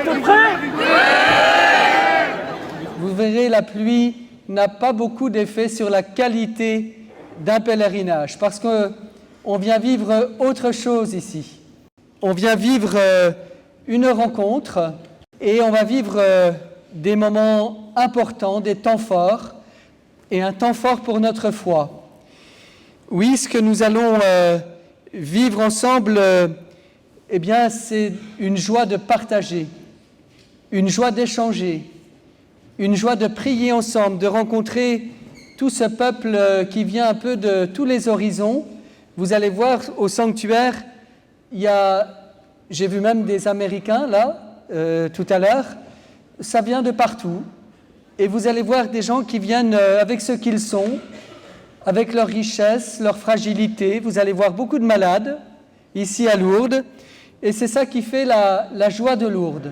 Êtes-vous prêts? Vous verrez, la pluie n'a pas beaucoup d'effet sur la qualité d'un pèlerinage, parce qu'on vient vivre autre chose ici. On vient vivre une rencontre et on va vivre des moments importants, des temps forts, et un temps fort pour notre foi. Oui, ce que nous allons vivre ensemble, eh bien, c'est une joie de partager, une joie d'échanger, une joie de prier ensemble, de rencontrer tout ce peuple qui vient un peu de tous les horizons. Vous allez voir au sanctuaire, j'ai vu même des Américains là, tout à l'heure, ça vient de partout. Et vous allez voir des gens qui viennent avec ce qu'ils sont, avec leur richesse, leur fragilité. Vous allez voir beaucoup de malades ici à Lourdes. Et c'est ça qui fait la joie de Lourdes.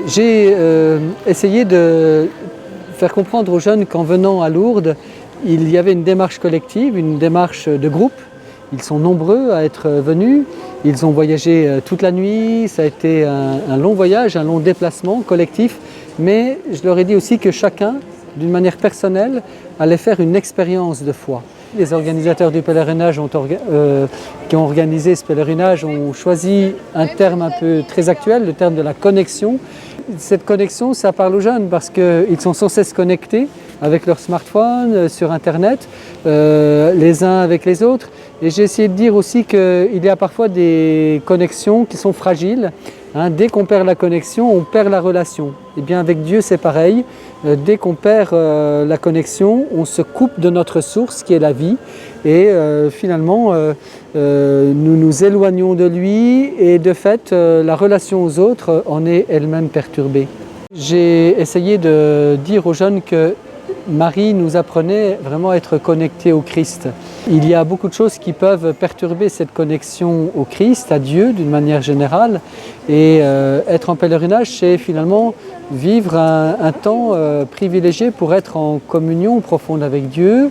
J'ai essayé de faire comprendre aux jeunes qu'en venant à Lourdes, il y avait une démarche collective, une démarche de groupe. Ils sont nombreux à être venus, ils ont voyagé toute la nuit, ça a été un long voyage, un long déplacement collectif, mais je leur ai dit aussi que chacun, d'une manière personnelle, allait faire une expérience de foi. Les organisateurs du pèlerinage qui ont organisé ce pèlerinage ont choisi un terme un peu très actuel, le terme de la connexion. Cette connexion, ça parle aux jeunes parce qu'ils sont sans cesse connectés avec leur smartphone, sur Internet, les uns avec les autres. Et j'ai essayé de dire aussi qu'il y a parfois des connexions qui sont fragiles. Dès qu'on perd la connexion, on perd la relation. Et bien avec Dieu, c'est pareil. Dès qu'on perd la connexion, on se coupe de notre source qui est la vie. Et finalement, nous nous éloignons de lui et de fait, la relation aux autres en est elle-même perturbée. J'ai essayé de dire aux jeunes que Marie nous apprenait vraiment à être connectés au Christ. Il y a beaucoup de choses qui peuvent perturber cette connexion au Christ, à Dieu d'une manière générale. Et être en pèlerinage, c'est finalement vivre un temps privilégié pour être en communion profonde avec Dieu.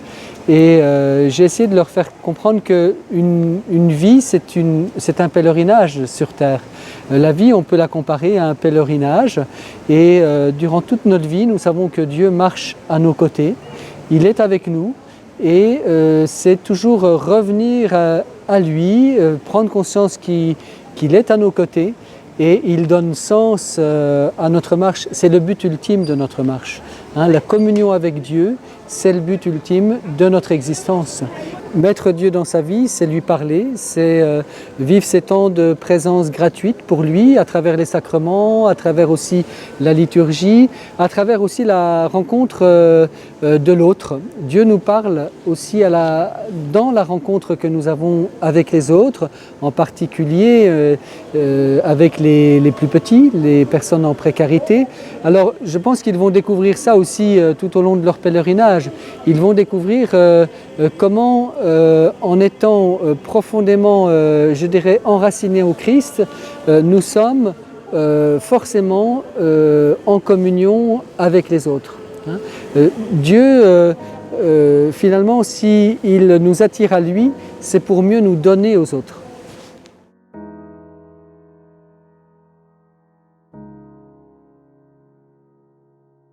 Et j'ai essayé de leur faire comprendre qu'une vie, c'est un pèlerinage sur terre. La vie, on peut la comparer à un pèlerinage et durant toute notre vie, nous savons que Dieu marche à nos côtés, il est avec nous et c'est toujours revenir à lui, prendre conscience qu'il est à nos côtés et il donne sens à notre marche. C'est le but ultime de notre marche. La communion avec Dieu, c'est le but ultime de notre existence. Mettre Dieu dans sa vie, c'est lui parler, c'est vivre ces temps de présence gratuite pour lui, à travers les sacrements, à travers aussi la liturgie, à travers aussi la rencontre de l'autre. Dieu nous parle aussi dans la rencontre que nous avons avec les autres, en particulier avec les plus petits, les personnes en précarité. Alors je pense qu'ils vont découvrir ça aussi tout au long de leur pèlerinage. Ils vont découvrir comment, en étant profondément, je dirais, enracinés au Christ, nous sommes forcément en communion avec les autres. Dieu, finalement, s'il nous attire à lui, c'est pour mieux nous donner aux autres.